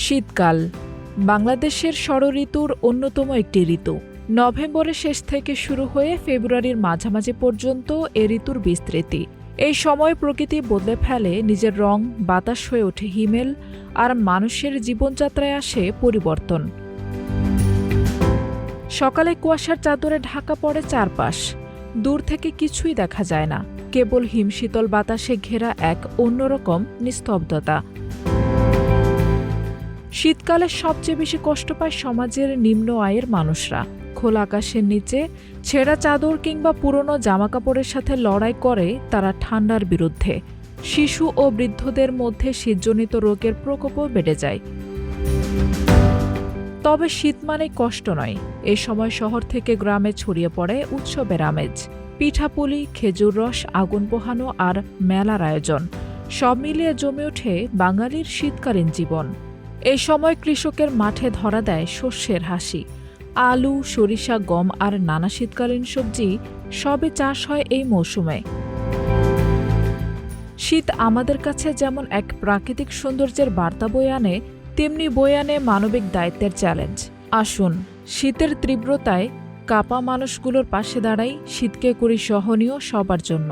শীতকাল বাংলাদেশের ষড়ঋতুর অন্যতম একটি ঋতু। নভেম্বরের শেষ থেকে শুরু হয়ে ফেব্রুয়ারির মাঝামাঝি পর্যন্ত এ ঋতুর বিস্তৃতি। এই সময় প্রকৃতি বদলে ফেলে নিজের রং, বাতাস হয়ে ওঠে হিমেল, আর মানুষের জীবনযাত্রায় আসে পরিবর্তন। সকালে কুয়াশার চাদরে ঢাকা পড়ে চারপাশ, দূর থেকে কিছুই দেখা যায় না, কেবল হিমশীতল বাতাসে ঘেরা এক অন্যরকম নিস্তব্ধতা। শীতকালে সবচেয়ে বেশি কষ্ট পায় সমাজের নিম্ন আয়ের মানুষরা। খোলা আকাশের নিচে ছেঁড়া চাদর কিংবা পুরনো জামাকাপড়ের সাথে লড়াই করে তারা ঠান্ডার বিরুদ্ধে। শিশু ও বৃদ্ধদের মধ্যে শীতজনিত রোগের প্রকোপও বেড়ে যায়। তবে শীত মানে কষ্ট নয়। এ সময় শহর থেকে গ্রামে ছড়িয়ে পড়ে উৎসবের আমেজ। পিঠাপুলি, খেজুর রস, আগুন পোহানো আর মেলার আয়োজন, সব মিলিয়ে জমে ওঠে বাঙালির শীতকালীন জীবন। এই সময় কৃষকের মাঠে ধরা দেয় শস্যের হাসি। আলু, সরিষা, গম আর নানা শীতকালীন সবজি সবে চাষ হয় এই মৌসুমে। শীত আমাদের কাছে যেমন এক প্রাকৃতিক সৌন্দর্যের বার্তা বয়ে আনে, তেমনি বয়ে আনে মানবিক দায়িত্বের চ্যালেঞ্জ। আসুন শীতের তীব্রতায় কাপা মানুষগুলোর পাশে দাঁড়াই, শীতকে করি সহনীয় সবার জন্য।